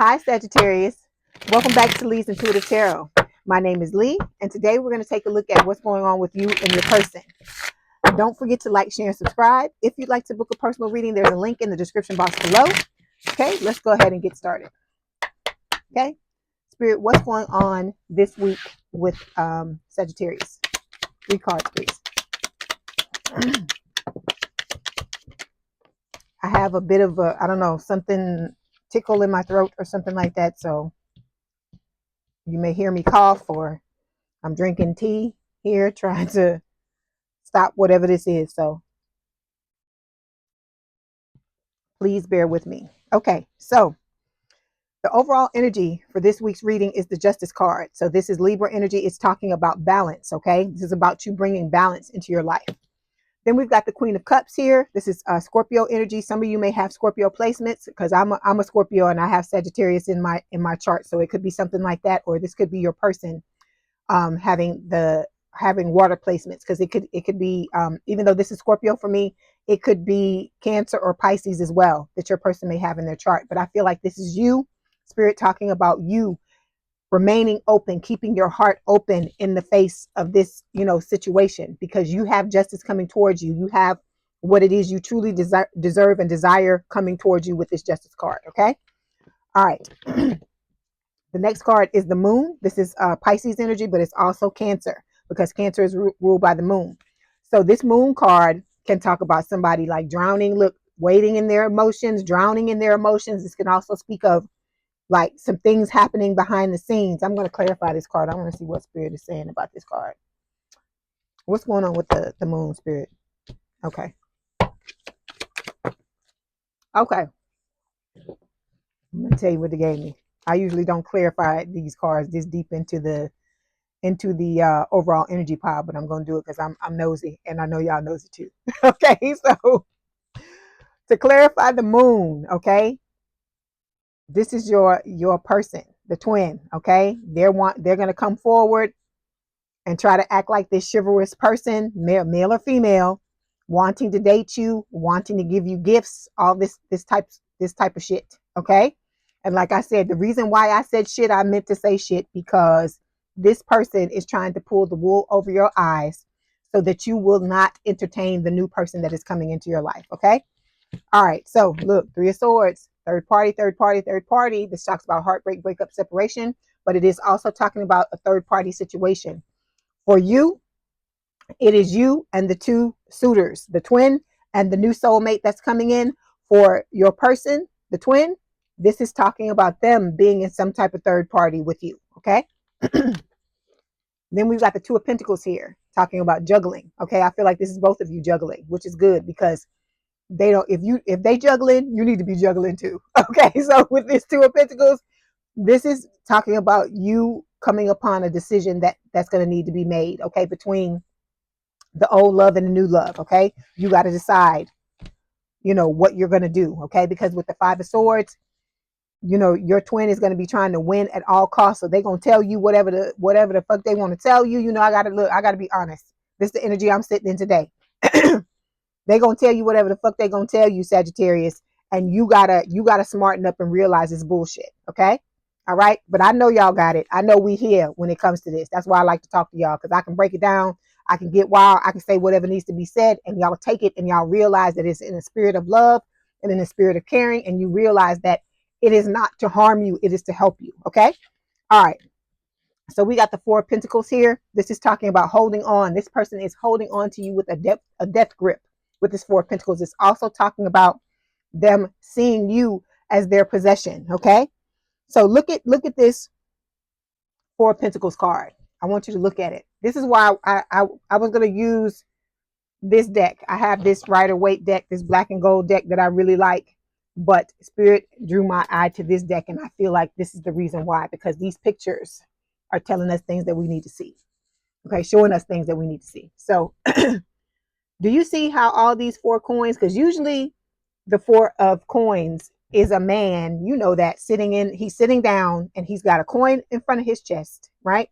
Hi, Sagittarius. Welcome back to Leigh's Intuitive Tarot. My name is Leigh, and today we're going to take a look at what's going on with you and your person. Don't forget to like, share, and subscribe. If you'd like to book a personal reading, there's a link in the description box below. Okay, let's go ahead and get started. Okay, Spirit, what's going on this week with Sagittarius? 3 cards, please. I have a bit of I don't know, something tickle in my throat or something like that, so you may hear me cough, or I'm drinking tea here trying to stop whatever this is. So please bear with me. Okay, so the overall energy for this week's reading is the Justice card. So this is Libra energy. It's talking about balance. Okay, this is about you bringing balance into your life. Then we've got the Queen of Cups here. This is Scorpio energy. Some of you may have Scorpio placements because I'm a Scorpio and I have Sagittarius in my chart. So it could be something like that, or this could be your person having water placements, because it could be even though this is Scorpio for me, it could be Cancer or Pisces as well that your person may have in their chart. But I feel like this is you, Spirit, talking about you remaining open, keeping your heart open in the face of this, situation, because you have justice coming towards you. You have what it is you truly deserve and desire coming towards you with this Justice card. Okay. All right. The next card is the Moon. This is Pisces energy, but it's also Cancer, because Cancer is ruled by the Moon. So this Moon card can talk about somebody like drowning, waiting in their emotions, drowning in their emotions. This can also speak of like some things happening behind the scenes. I'm going to clarify this card. I want to see what Spirit is saying about this card. What's going on with the Moon, Spirit? Okay. Okay. I'm going to tell you what they gave me. I usually don't clarify these cards this deep into the overall energy pile, but I'm going to do it because I'm nosy, and I know y'all nosy too. Okay, so to clarify the Moon, okay, this is your person, the twin. Okay, they're going to come forward and try to act like this chivalrous person, male or female, wanting to date you, wanting to give you gifts, all this type of shit. Okay, and like I said, the reason why I said shit, I meant to say shit, because this person is trying to pull the wool over your eyes so that you will not entertain the new person that is coming into your life. Okay. All right. So look, 3 of Swords, third party, third party, third party. This talks about heartbreak, breakup, separation, but it is also talking about a third party situation. For you, it is you and the 2 suitors, the twin and the new soulmate that's coming in. For your person, the twin, this is talking about them being in some type of third party with you. Okay. Then we've got the 2 of Pentacles here talking about juggling. Okay. I feel like this is both of you juggling, which is good, because they don't, if they juggling, you need to be juggling too. Okay. So with this 2 of Pentacles, this is talking about you coming upon a decision that's going to need to be made. Okay. Between the old love and the new love. Okay. You got to decide, what you're going to do. Okay. Because with the 5 of Swords, your twin is going to be trying to win at all costs. So they're going to tell you whatever the fuck they want to tell you. I got to be honest. This is the energy I'm sitting in today. They're going to tell you whatever the fuck they're going to tell you, Sagittarius. And you gotta smarten up and realize it's bullshit. Okay. All right. But I know y'all got it. I know we here when it comes to this. That's why I like to talk to y'all, because I can break it down. I can get wild. I can say whatever needs to be said, and y'all take it and y'all realize that it's in a spirit of love and in a spirit of caring. And you realize that it is not to harm you. It is to help you. Okay. All right. So we got the 4 of Pentacles here. This is talking about holding on. This person is holding on to you with a death grip with this 4 of Pentacles. It's also talking about them seeing you as their possession. Okay. So look at this 4 of Pentacles card. I want you to look at it. This is why I was going to use this deck. I have this Rider-Waite deck, this black and gold deck that I really like, but Spirit drew my eye to this deck, and I feel like this is the reason why, because these pictures are telling us things that we need to see. Okay, showing us things that we need to see. So do you see how all these 4 coins, because usually the 4 of coins is a man, that he's sitting down and he's got a coin in front of his chest, right?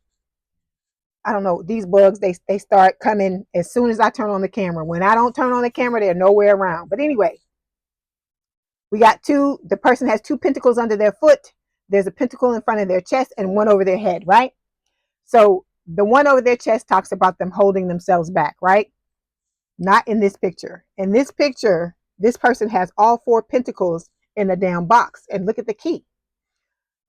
I don't know, these bugs, they start coming as soon as I turn on the camera. When I don't turn on the camera, they're nowhere around. But anyway, we got the person has 2 pentacles under their foot. there's a pentacle in front of their chest and one over their head, right? So the one over their chest talks about them holding themselves back, right? Not in this picture. In this picture, this person has all four pentacles in a damn box. And look at the key.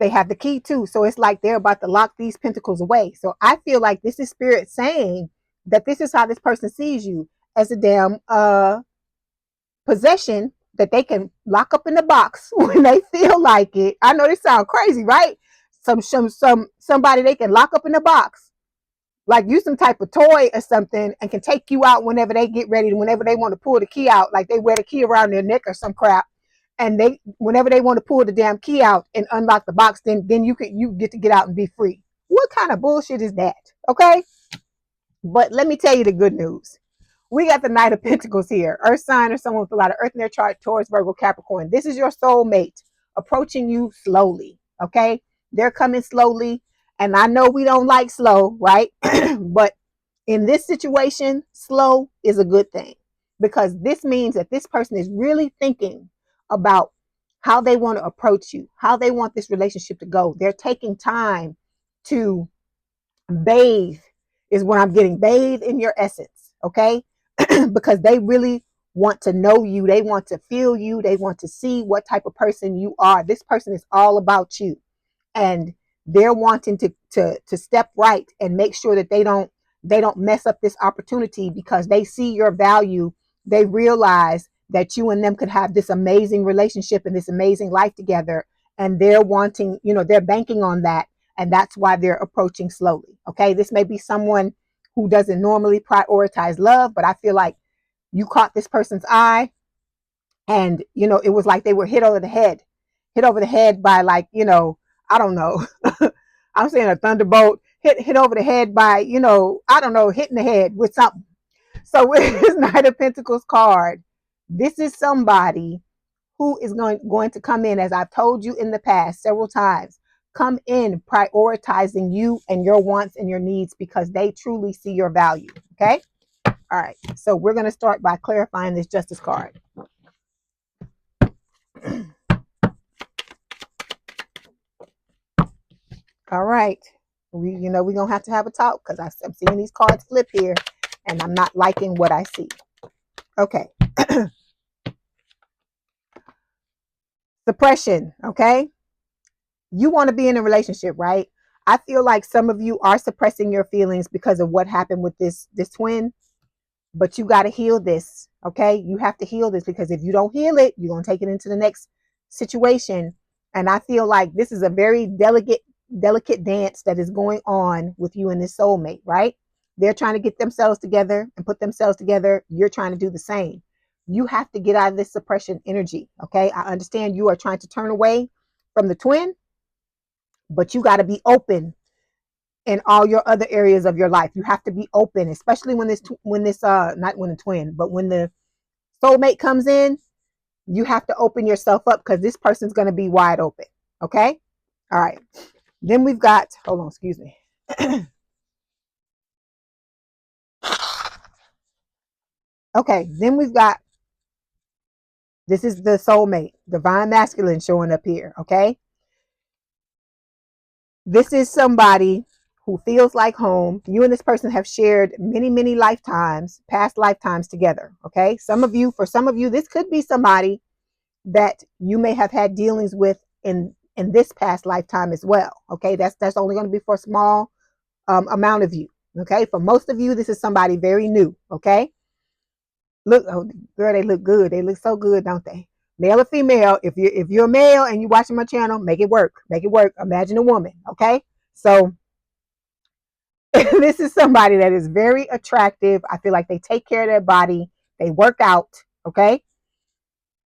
They have the key too. So it's like they're about to lock these pentacles away. So I feel like this is spirit saying that this is how this person sees you, as a damn possession that they can lock up in the box when they feel like it. I know this sounds crazy, right? Somebody they can lock up in the box, like you some type of toy or something, and can take you out whenever they get ready, whenever they want to pull the key out, like they wear the key around their neck or some crap. And they, whenever they want to pull the damn key out and unlock the box, then you get to get out and be free. What kind of bullshit is that? Okay. But let me tell you the good news. We got the Knight of Pentacles here. Earth sign or someone with a lot of earth in their chart, Taurus, Virgo, Capricorn. This is your soulmate approaching you slowly. Okay. They're coming slowly. And I know we don't like slow, right? But in this situation, slow is a good thing, because this means that this person is really thinking about how they want to approach you, how they want this relationship to go. They're taking time to bathe, is what I'm getting. Bathe in your essence, okay? Because they really want to know you. They want to feel you. They want to see what type of person you are. This person is all about you. And they're wanting to step right and make sure that they don't mess up this opportunity, because they see your value. They realize that you and them could have this amazing relationship and this amazing life together, and they're wanting, they're banking on that, and that's why they're approaching slowly. Okay, this may be someone who doesn't normally prioritize love, but I feel like you caught this person's eye, and it was like they were hit over the head by, like, I don't know. I'm saying a thunderbolt hit over the head by, I don't know, hitting the head with something. So with this Knight of Pentacles card, this is somebody who is going to come in, as I've told you in the past several times, come in prioritizing you and your wants and your needs, because they truly see your value. Okay. All right. So we're going to start by clarifying this Justice card. All right. We're going to have a talk, because I'm seeing these cards flip here and I'm not liking what I see. Okay. Suppression. Okay. You want to be in a relationship, right? I feel like some of you are suppressing your feelings because of what happened with this twin, but you got to heal this. Okay. You have to heal this, because if you don't heal it, you're going to take it into the next situation. And I feel like this is a very delicate dance that is going on with you and this soulmate, right? They're trying to get themselves together and put themselves together. You're trying to do the same. You have to get out of this suppression energy. Okay. I understand you are trying to turn away from the twin, but you got to be open in all your other areas of your life. You have to be open, especially when not when the twin, but when the soulmate comes in. You have to open yourself up, because this person's going to be wide open. Okay. All right. Then we've got, hold on, excuse me. Okay. Then we've got, this is the soulmate, divine masculine, showing up here. Okay. This is somebody who feels like home. You and this person have shared many lifetimes, past lifetimes together. Okay. For some of you, this could be somebody that you may have had dealings with in this past lifetime as well. Okay. That's only going to be for a small amount of you. Okay. For most of you, this is somebody very new. Okay. Look, oh, girl, they look good. They look so good, don't they? Male or female. If you're a male and you're watching my channel, make it work. Make it work. Imagine a woman. Okay. So this is somebody that is very attractive. I feel like they take care of their body. They work out. Okay.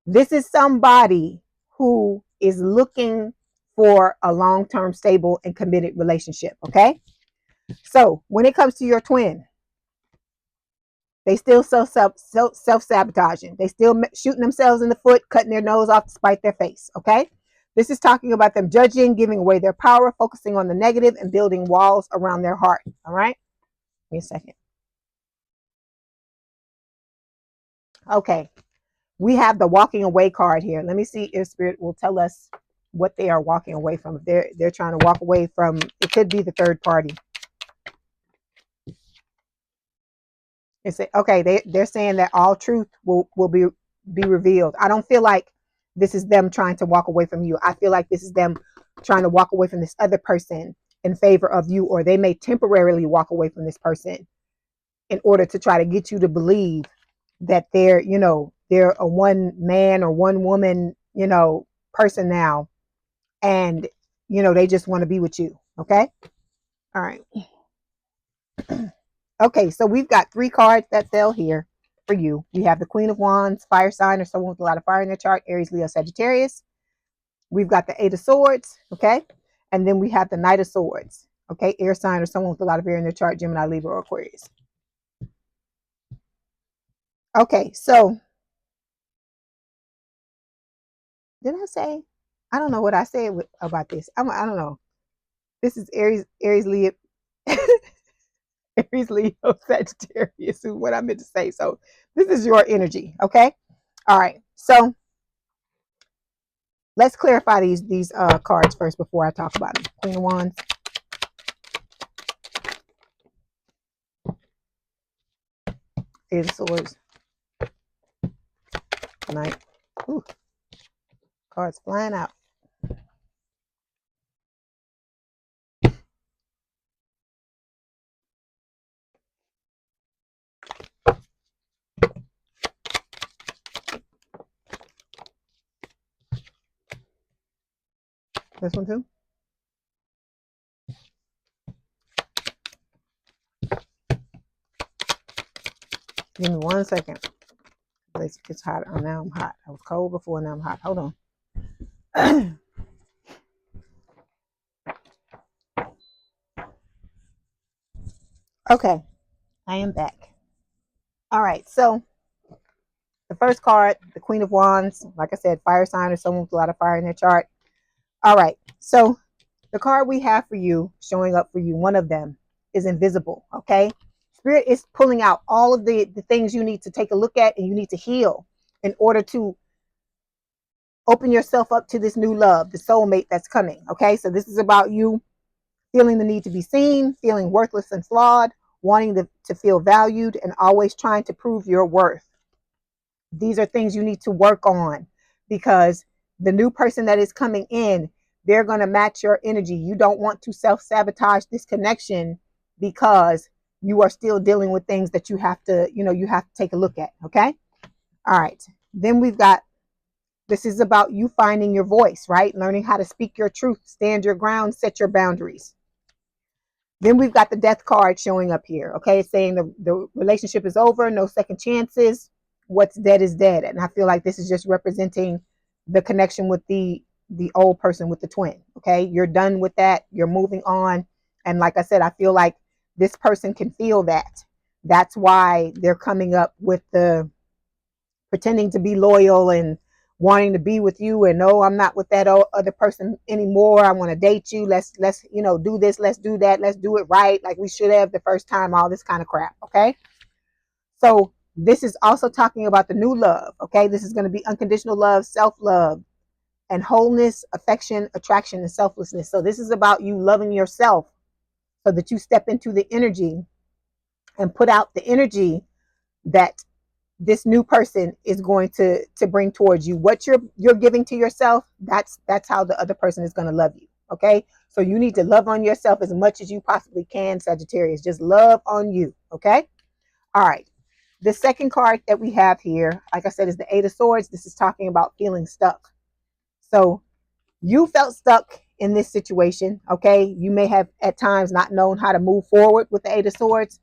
This is somebody who is looking for a long-term, stable, and committed relationship. Okay. So when it comes to your twin, they still self-sabotaging. They still shooting themselves in the foot, cutting their nose off to spite their face. Okay. This is talking about them judging, giving away their power, focusing on the negative, and building walls around their heart. All right. Give me a second. Okay. We have the walking away card here. Let me see if Spirit will tell us what they are walking away from. If they're trying to walk away from, it could be the third party. It's okay. They're saying that all truth will be revealed. I don't feel like this is them trying to walk away from you. I feel like this is them trying to walk away from this other person in favor of you, or they may temporarily walk away from this person in order to try to get you to believe that they're a one man or one woman, person now, and they just want to be with you. Okay. All right. Okay, so we've got 3 cards that fell here for you. We have the Queen of Wands, fire sign, or someone with a lot of fire in their chart, Aries, Leo, Sagittarius. We've got the 8 of Swords, okay? And then we have the Knight of Swords, okay? Air sign, or someone with a lot of air in their chart, Gemini, Libra, or Aquarius. Okay, so did I say? I don't know what I said about this. I don't know. This is Aries, Leo, Aries, Leo, Sagittarius is what I meant to say. So this is your energy, okay? All right, so let's clarify these cards first before I talk about them. Queen of Wands, Eight of Swords, Knight. Ooh, cards flying out. This one too. Give me 1 second. It's hot. Oh, now I'm hot. I was cold before. Now I'm hot. Hold on. Okay, I am back. All right, so the first card, the Queen of Wands, like I said, fire sign or someone with a lot of fire in their chart. All right, so the card we have for you, showing up for you, one of them is invisible, okay? Spirit is pulling out all of the things you need to take a look at and you need to heal in order to open yourself up to this new love, the soulmate that's coming, okay? So this is about you feeling the need to be seen, feeling worthless and flawed, wanting to feel valued, and always trying to prove your worth. These are things you need to work on because the new person that is coming in, they're going to match your energy. You don't want to self-sabotage this connection because you are still dealing with things that you have to take a look at. Okay. All right. Then we've got, this is about you finding your voice, right? Learning how to speak your truth, stand your ground, set your boundaries. Then we've got the death card showing up here. Okay. It's saying the relationship is over, no second chances. What's dead is dead. And I feel like this is just representing the connection with the old person, with the twin. Okay. You're done with that. You're moving on. And like I said, I feel like this person can feel that. That's why they're coming up with the pretending to be loyal and wanting to be with you, and no, I'm not with that other person anymore. I want to date you. Let's do this, let's do that, let's do it right, like we should have the first time, all this kind of crap. Okay, so this is also talking about the new love. Okay, this is going to be unconditional love, self-love, and wholeness, affection, attraction, and selflessness. So this is about you loving yourself so that you step into the energy and put out the energy that this new person is going to bring towards you. What you're giving to yourself, that's how the other person is going to love you. Okay, so you need to love on yourself as much as you possibly can, Sagittarius. Just love on you. Okay, all right. The second card that we have here, like I said, is the Eight of Swords. This is talking about feeling stuck. So you felt stuck in this situation. Okay, you may have at times not known how to move forward with the Eight of Swords,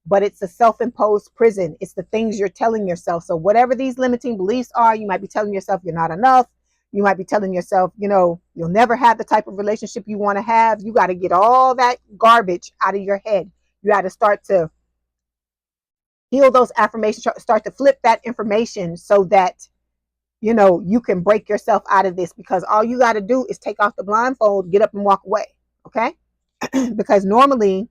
but it's a self-imposed prison. It's the things you're telling yourself. So whatever these limiting beliefs are, you might be telling yourself you're not enough. You might be telling yourself, you'll never have the type of relationship you want to have. You got to get all that garbage out of your head. You got to start to heal those affirmations, start to flip that information so that, you can break yourself out of this, because all you got to do is take off the blindfold, get up and walk away. Okay. Because normally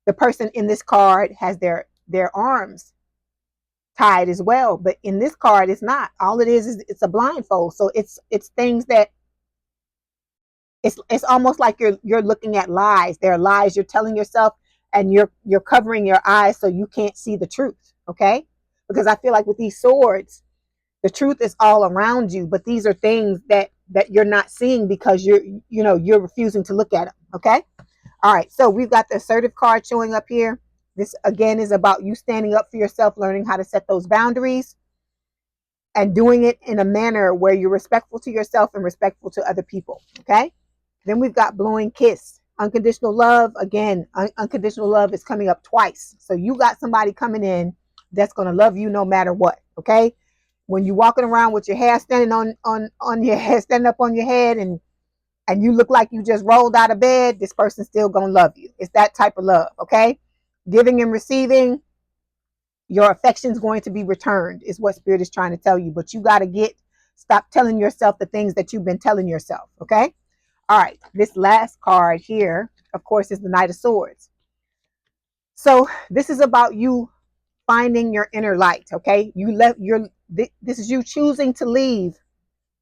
the person in this card has their arms tied as well, but in this card it's not. All it is it's a blindfold. So it's things that It's almost like you're looking at lies. There are lies you're telling yourself, and you're covering your eyes so you can't see the truth. Okay, because I feel like with these swords, the truth is all around you, but these are things that you're not seeing because you're refusing to look at them. Okay. All right, so we've got the assertive card showing up here. This again is about you standing up for yourself, learning how to set those boundaries, and doing it in a manner where you're respectful to yourself and respectful to other people. Okay. Then we've got blowing kiss. Unconditional love. Again, unconditional love is coming up twice. So you got somebody coming in that's going to love you no matter what. Okay. When you're walking around with your hair standing on your head, standing up on your head, and you look like you just rolled out of bed, this person's still gonna love you. It's that type of love. Okay. Giving and receiving, your affection's going to be returned, is what spirit is trying to tell you. But you got to stop telling yourself the things that you've been telling yourself. Okay. All right, this last card here, of course, is the Knight of Swords. So this is about you finding your inner light. Okay, this is you choosing to leave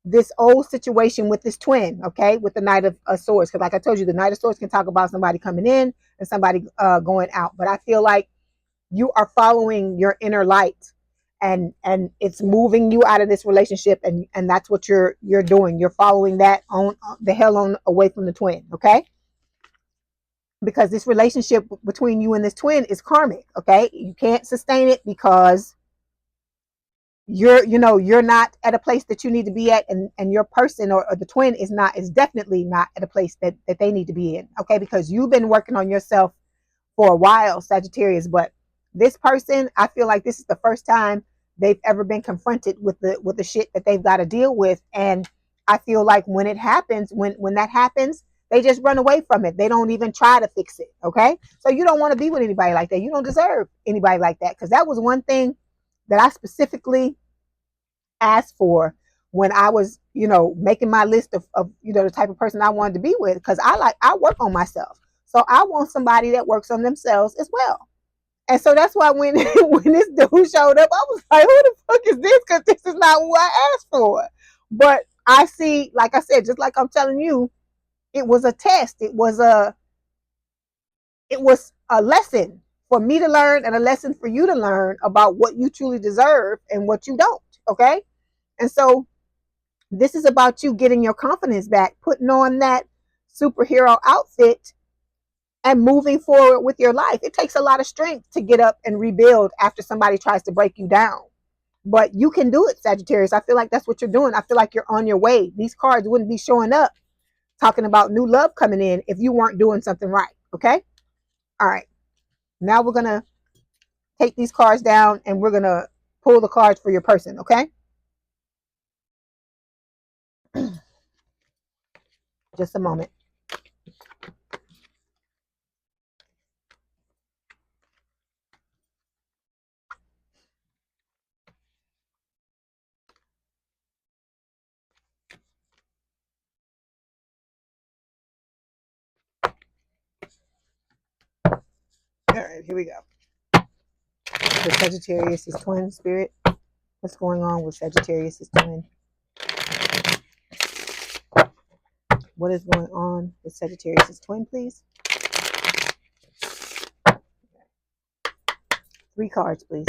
this old situation with this twin. Okay, with the Knight of Swords, because like I told you, the Knight of Swords can talk about somebody coming in and somebody going out. But I feel like you are following your inner light, and it's moving you out of this relationship, and that's what you're doing. You're following that on the hell on away from the twin. Okay, because this relationship between you and this twin is karmic. Okay, you can't sustain it because you're not at a place that you need to be at, and your person or the twin is definitely not at a place that they need to be in. Okay, because you've been working on yourself for a while, Sagittarius. But this person, I feel like this is the first time they've ever been confronted with the shit that they've got to deal with. And I feel like when it happens, when that happens, they just run away from it. They don't even try to fix it. Okay. So you don't want to be with anybody like that. You don't deserve anybody like that. Because that was one thing that I specifically asked for when I was, making my list of the type of person I wanted to be with. Because I work on myself. So I want somebody that works on themselves as well. And so that's why when when this dude showed up, I was like, who the fuck is this? Because this is not what I asked for. But I see, like I said, just like I'm telling you, it was a test. It was a lesson for me to learn and a lesson for you to learn about what you truly deserve and what you don't. Okay. And so this is about you getting your confidence back, putting on that superhero outfit and moving forward with your life. It takes a lot of strength to get up and rebuild after somebody tries to break you down. But you can do it, Sagittarius. I feel like that's what you're doing. I feel like you're on your way. These cards wouldn't be showing up talking about new love coming in if you weren't doing something right. Okay? All right. Now we're going to take these cards down and we're going to pull the cards for your person. Okay? Just a moment. All right, here we go. The Sagittarius is twin spirit. What's going on with Sagittarius is twin? What is going on with Sagittarius is twin, please? 3 cards, please.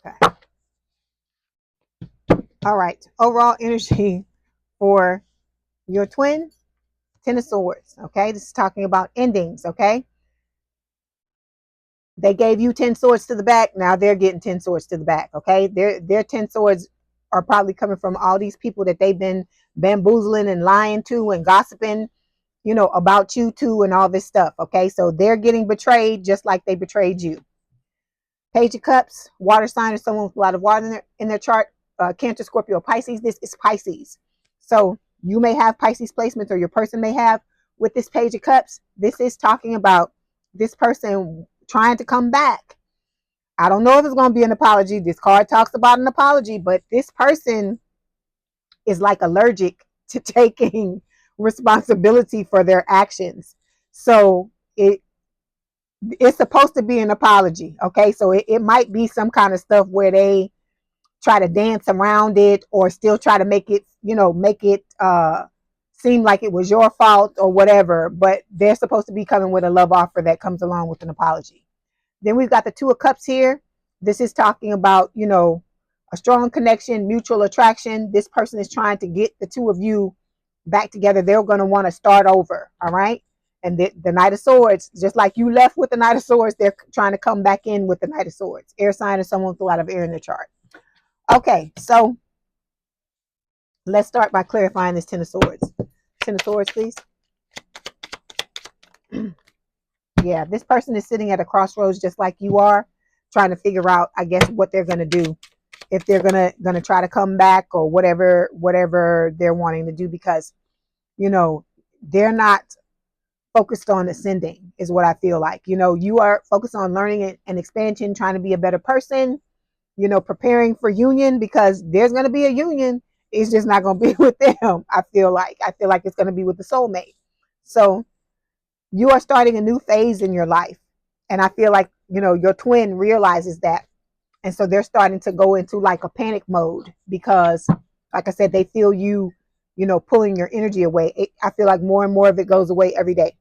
Okay. All right. Overall energy for your twin, 10 of Swords. Okay. This is talking about endings. Okay. They gave you 10 swords to the back. Now they're getting 10 swords to the back. Okay. Their 10 swords are probably coming from all these people that they've been bamboozling and lying to and gossiping, about you too and all this stuff. Okay. So they're getting betrayed just like they betrayed you. Page of Cups, water sign, or someone with a lot of water in their chart. Cancer, Scorpio, Pisces. This is Pisces. So you may have Pisces placements, or your person may have with this Page of Cups. This is talking about this person trying to come back. I don't know if it's going to be an apology. This card talks about an apology, but this person is like allergic to taking responsibility for their actions. So It's supposed to be an apology. Okay, so it might be some kind of stuff where they try to dance around it or still try to make it, make it seem like it was your fault or whatever, but they're supposed to be coming with a love offer that comes along with an apology. Then we've got the Two of Cups here. This is talking about, a strong connection, mutual attraction. This person is trying to get the two of you back together. They're going to want to start over. All right. And the Knight of Swords, just like you left with the Knight of Swords, they're trying to come back in with the Knight of Swords. Air sign is someone with a lot of air in their chart. Okay, so let's start by clarifying this Ten of Swords. Ten of Swords, please. Yeah, this person is sitting at a crossroads just like you are, trying to figure out, I guess, what they're going to do. If they're gonna try to come back or whatever they're wanting to do, because, they're not focused on ascending, is what I feel like. You are focused on learning and expansion, trying to be a better person, preparing for union, because there's going to be a union. It's just not going to be with them. I feel like it's going to be with the soulmate. So you are starting a new phase in your life. And I feel like, your twin realizes that. And so they're starting to go into like a panic mode because, like I said, they feel you, pulling your energy away. I feel like more and more of it goes away every day.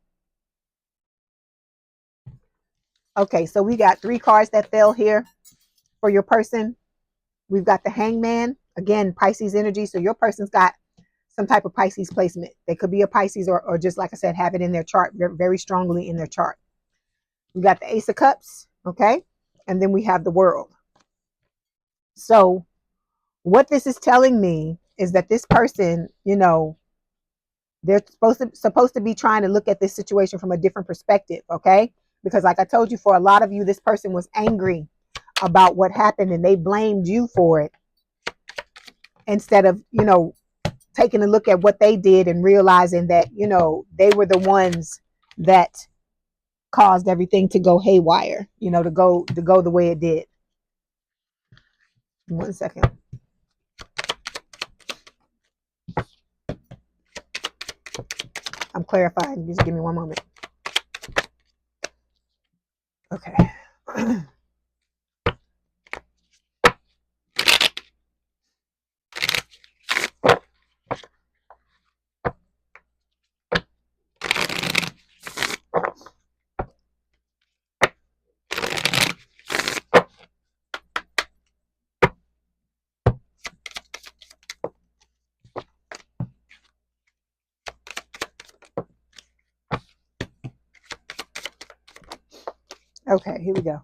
Okay, so we got 3 cards that fell here for your person. We've got the Hangman, again, Pisces energy. So your person's got some type of Pisces placement. They could be a Pisces or just, like I said, have it in their chart, very strongly in their chart. We got the Ace of Cups, okay? And then we have the World. So what this is telling me is that this person, they're supposed to be trying to look at this situation from a different perspective, okay? Because like I told you, for a lot of you, this person was angry about what happened and they blamed you for it, instead of, taking a look at what they did and realizing that, they were the ones that caused everything to go haywire, to go the way it did. 1 second. I'm clarifying. Just give me 1 moment. Okay. Okay, here we go.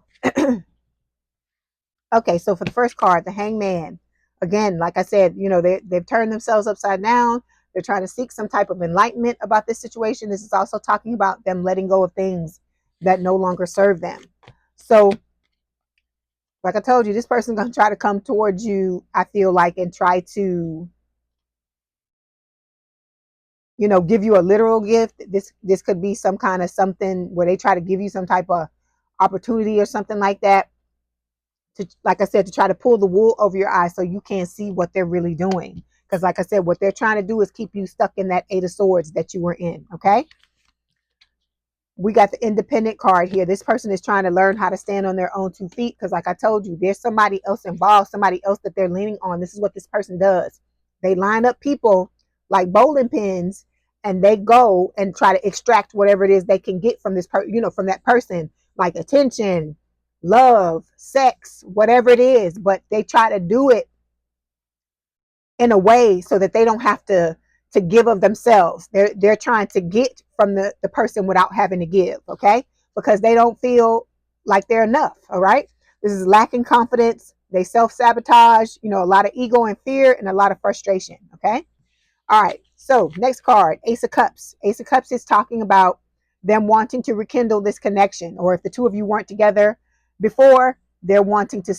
Okay, so for the first card, the Hangman, again, like I said, they've turned themselves upside down. They're trying to seek some type of enlightenment about this situation. This is also talking about them letting go of things that no longer serve them. So, like I told you, this person's going to try to come towards you, I feel like, and try to, give you a literal gift. This could be some kind of something where they try to give you some type of opportunity or something like that. To, like I said, to try to pull the wool over your eyes so you can't see what they're really doing. Because like I said, what they're trying to do is keep you stuck in that 8 of Swords that you were in, okay? We got the Independent card here. This person is trying to learn how to stand on their own 2 feet because, like I told you, there's somebody else involved, somebody else that they're leaning on. This is what this person does. They line up people like bowling pins, and they go and try to extract whatever it is they can get from this from that person, like attention, love, sex, whatever it is, but they try to do it in a way so that they don't have to give of themselves. They're trying to get from the person without having to give, okay? Because they don't feel like they're enough, all right? This is lacking confidence. They self-sabotage, a lot of ego and fear and a lot of frustration, okay? All right, so next card, Ace of Cups. Ace of Cups is talking about them wanting to rekindle this connection, or if the two of you weren't together before, they're wanting to,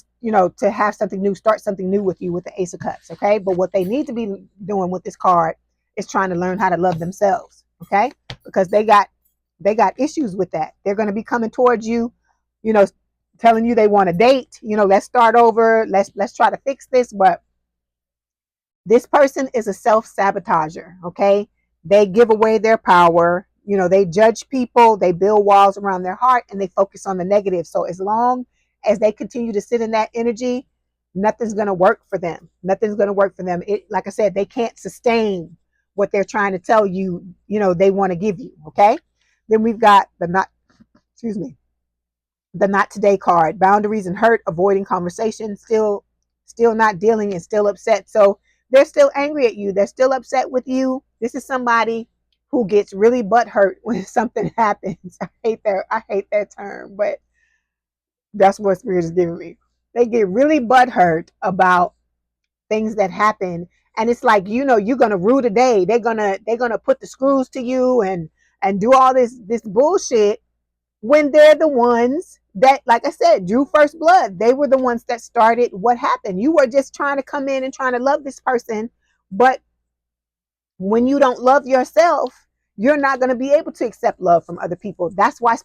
to have something new, start something new with you with the Ace of Cups, okay? But what they need to be doing with this card is trying to learn how to love themselves, okay? Because they got issues with that. They're going to be coming towards you, telling you they want to date, let's start over, let's try to fix this, but this person is a self-sabotager, okay? They give away their power, You know, they judge people, they build walls around their heart, and they focus on the negative. So as long as they continue to sit in that energy, nothing's going to work for them. Nothing's going to work for them. It, like I said, they can't sustain what they're trying to tell you, you know, they want to give you. Okay. Then we've got the not, excuse me, the not today card. Boundaries and hurt, avoiding conversation, still not dealing and still upset. So they're still angry at you. They're still upset with you. This is somebody who gets really butthurt when something happens. I hate that term, but that's what spirit is giving me. They get really butthurt about things that happen. And it's like, you know, you're gonna rue the day. They're gonna put the screws to you and do all this bullshit when they're the ones that, like I said, drew first blood. They were the ones that started what happened. You were just trying to come in and trying to love this person, but when you don't love yourself, you're not going to be able to accept love from other people. That's why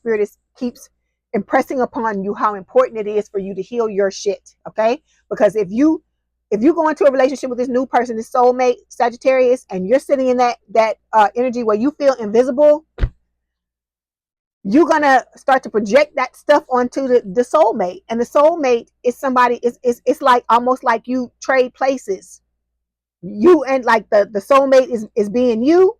keeps impressing upon you how important it is for you to heal your shit. Okay, because if you go into a relationship with this new person, this soulmate, Sagittarius, and you're sitting in that energy where you feel invisible, you're gonna start to project that stuff onto the soulmate. And the soulmate is somebody, it's like almost like you trade places. You and like the soulmate is being you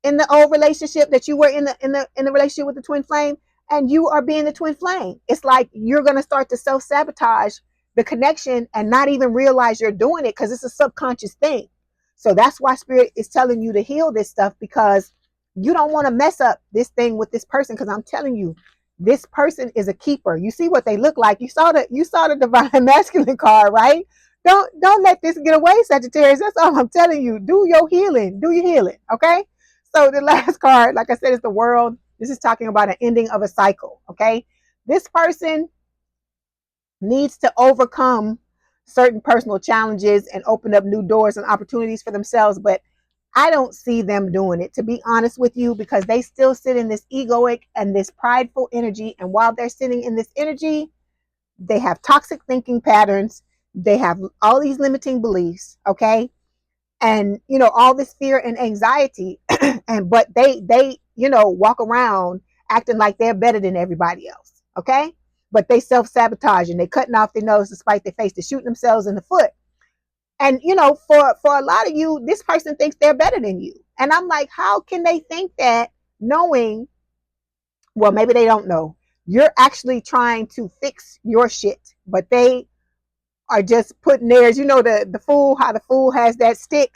in the old relationship that you were in the relationship with the twin flame, and you are being the twin flame. It's like you're gonna start to self-sabotage the connection and not even realize you're doing it because it's a subconscious thing. So that's why spirit is telling you to heal this stuff, because you don't want to mess up this thing with this person. Because I'm telling you, this person is a keeper. You see what they look like. You saw the divine masculine card, right? Don't let this get away, Sagittarius. That's all I'm telling you. Do your healing. Do your healing. Okay. So the last card, like I said, is the world. This is talking about an ending of a cycle. Okay. This person needs to overcome certain personal challenges and open up new doors and opportunities for themselves. But I don't see them doing it, to be honest with you, because they still sit in this egoic and this prideful energy. And while they're sitting in this energy, they have toxic thinking patterns. They have all these limiting beliefs. Okay. And, you know, all this fear and anxiety. But they, you know, walk around acting like they're better than everybody else. Okay. But they self-sabotage and they cutting off their nose to spite their face. They're shooting themselves in the foot. And, you know, for a lot of you, this person thinks they're better than you. And I'm like, how can they think that, knowing, well, maybe they don't know. You're actually trying to fix your shit, but they are just putting theirs. You know, the fool, how the fool has that stick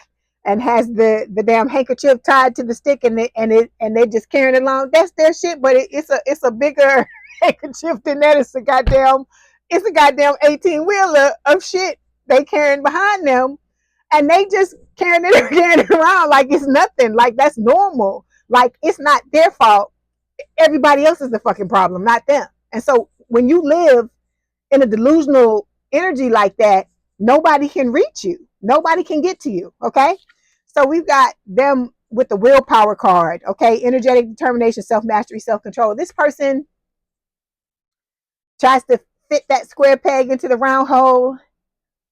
and has the damn handkerchief tied to the stick, and they're just carrying it along. That's their shit, but it's a bigger handkerchief than that. It's a goddamn 18-wheeler of shit they carrying behind them, and they just carrying it around like it's nothing, like that's normal, like it's not their fault. Everybody else is the fucking problem, not them. And so when you live in a delusional energy like that, nobody can reach you, nobody can get to you. Okay, so we've got them with the willpower card. Okay, energetic determination, self-mastery, self-control. This person tries to fit that square peg into the round hole,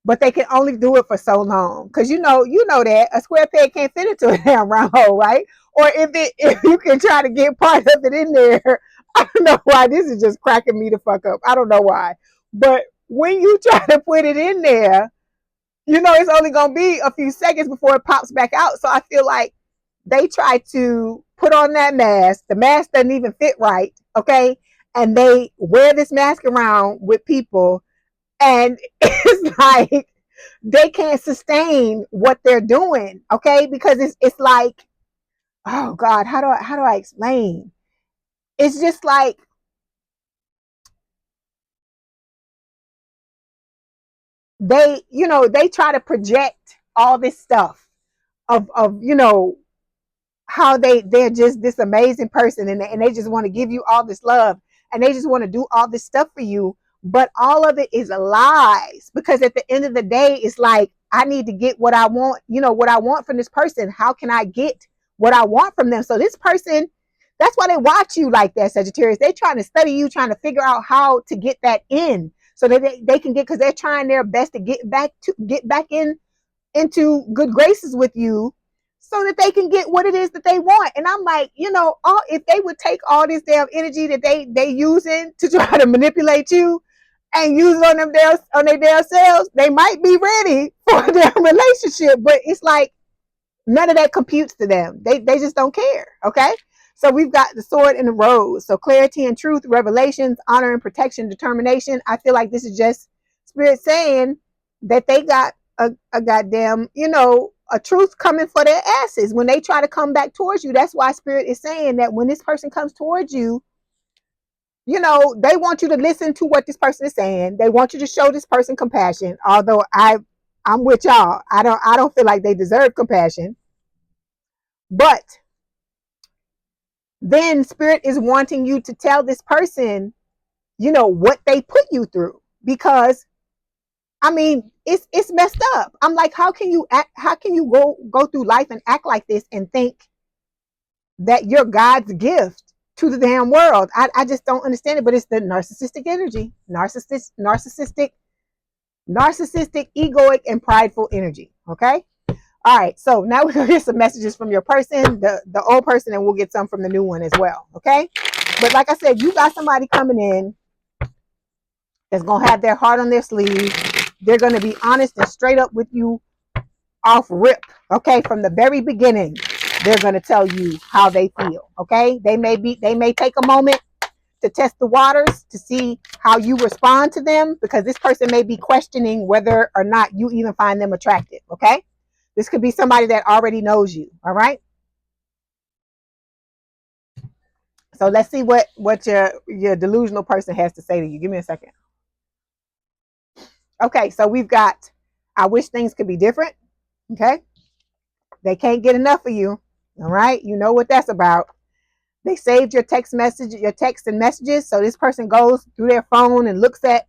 but they can only do it for so long. Because you know that a square peg can't fit into a damn round hole, right? Or if you can try to get part of it in there, I don't know why this is just cracking me the fuck up. I don't know why. But when you try to put it in there, you know it's only gonna be a few seconds before it pops back out. So I feel like they try to put on that mask. The mask doesn't even fit right, okay? And they wear this mask around with people, and it's like they can't sustain what they're doing, okay? Because it's like, oh God, how do I explain? It's just like they try to project all this stuff of how they're just this amazing person, and they just want to give you all this love, and they just want to do all this stuff for you, but all of it is lies. Because at the end of the day, it's like, I need to get what I want, what I want from this person. How can I get what I want from them? So this person, that's why they watch you like that, Sagittarius. They trying to study you, trying to figure out how to get that in, so that they can get, because they're trying their best to get back in into good graces with you, so that they can get what it is that they want. And I'm like, if they would take all this damn energy that they using to try to manipulate you and use it on their damn selves, they might be ready for their relationship. But it's like none of that computes to them. They just don't care. Okay. So we've got the sword and the rose. So clarity and truth, revelations, honor and protection, determination. I feel like this is just spirit saying that they got a goddamn, a truth coming for their asses when they try to come back towards you. That's why spirit is saying that when this person comes towards you, they want you to listen to what this person is saying. They want you to show this person compassion. Although I'm with y'all. I don't feel like they deserve compassion. But then spirit is wanting you to tell this person, what they put you through. Because I mean, it's messed up. I'm like, how can you go through life and act like this and think that you're God's gift to the damn world? I just don't understand it. But it's the narcissistic energy, narcissistic, egoic, and prideful energy. Okay. All right. So now we're gonna get some messages from your person, the old person, and we'll get some from the new one as well. Okay. But like I said, you got somebody coming in that's gonna have their heart on their sleeve. They're gonna be honest and straight up with you off rip. Okay. From the very beginning, they're gonna tell you how they feel. Okay. They may take a moment to test the waters to see how you respond to them, because this person may be questioning whether or not you even find them attractive. Okay. This could be somebody that already knows you. All right. So let's see what your delusional person has to say to you. Give me a second. Okay. So we've got, I wish things could be different. Okay. They can't get enough of you. All right. You know what that's about. They saved your text and messages. So this person goes through their phone and looks at,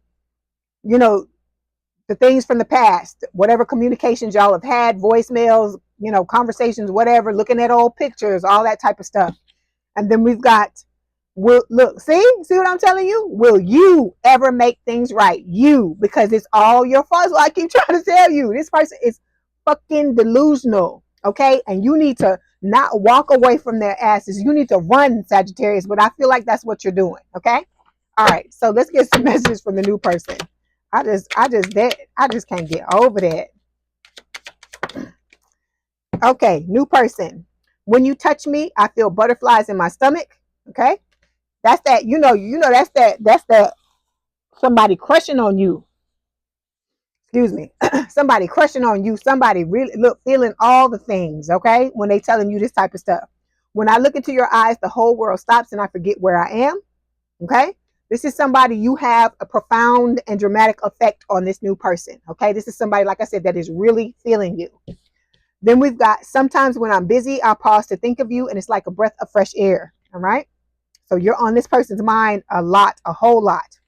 the things from the past, whatever communications y'all have had, voicemails, conversations, whatever, looking at old pictures, all that type of stuff. And then we've got, see what I'm telling you? Will you ever make things right? Because it's all your fault. So I keep trying to tell you, this person is fucking delusional. Okay. And you need to not walk away from their asses. You need to run, Sagittarius, but I feel like that's what you're doing. Okay. All right. So let's get some messages from the new person. I just can't get over that. Okay, new person. When you touch me, I feel butterflies in my stomach. Okay, that's that. That's that. Somebody crushing on you. Excuse me. Somebody crushing on you. Somebody really feeling all the things. Okay, when they telling you this type of stuff. When I look into your eyes, the whole world stops and I forget where I am. Okay. This is somebody you have a profound and dramatic effect on this new person. Okay. This is somebody, like I said, that is really feeling you. Then we've got, sometimes when I'm busy, I pause to think of you and it's like a breath of fresh air. All right. So you're on this person's mind a lot, a whole lot.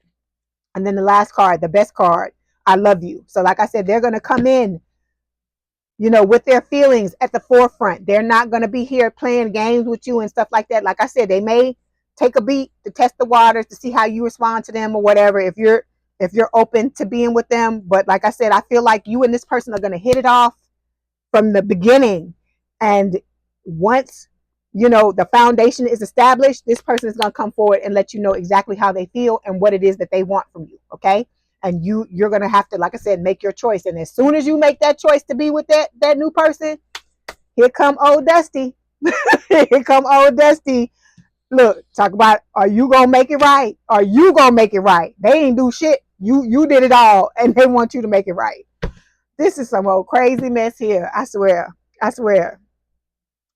And then the last card, the best card, I love you. So like I said, they're going to come in, with their feelings at the forefront. They're not going to be here playing games with you and stuff like that. Like I said, they may take a beat to test the waters to see how you respond to them or whatever, if you're open to being with them. But like I said, I feel like you and this person are going to hit it off from the beginning. And once, the foundation is established, this person is going to come forward and let you know exactly how they feel and what it is that they want from you. Okay. And you're going to have to, like I said, make your choice. And as soon as you make that choice to be with that new person, here come old Dusty. Here come old Dusty. Look, talk about, are you gonna make it right? Are you gonna make it right? They ain't do shit. You did it all, and they want you to make it right. This is some old crazy mess here. I swear.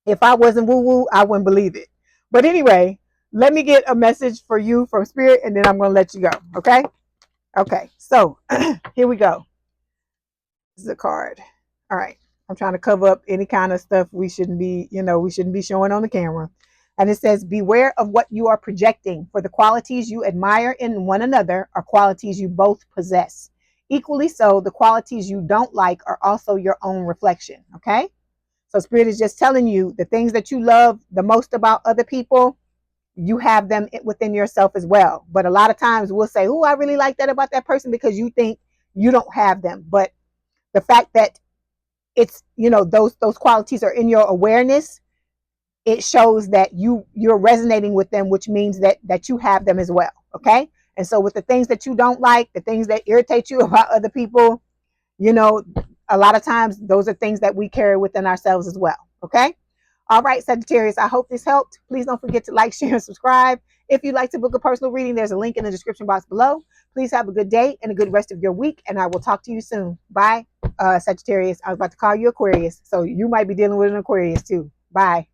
If I wasn't woo woo, I wouldn't believe it. But anyway, let me get a message for you from Spirit, and then I'm gonna let you go. Okay? Okay. So here we go. This is a card. All right. I'm trying to cover up any kind of stuff we shouldn't be showing on the camera. And it says, beware of what you are projecting, for the qualities you admire in one another are qualities you both possess. Equally so, the qualities you don't like are also your own reflection. Okay? So Spirit is just telling you the things that you love the most about other people, you have them within yourself as well. But a lot of times we'll say, oh, I really like that about that person, because you think you don't have them. But the fact that it's, you know, those qualities are in your awareness, it shows that you're resonating with them, which means that you have them as well. Okay. And so with the things that you don't like, the things that irritate you about other people, you know, a lot of times those are things that we carry within ourselves as well. Okay. All right, Sagittarius, I hope this helped. Please don't forget to like, share, and subscribe. If you'd like to book a personal reading, there's a link in the description box below. Please have a good day and a good rest of your week, and I will talk to you soon. Bye, Sagittarius. I was about to call you Aquarius, so you might be dealing with an Aquarius too. Bye.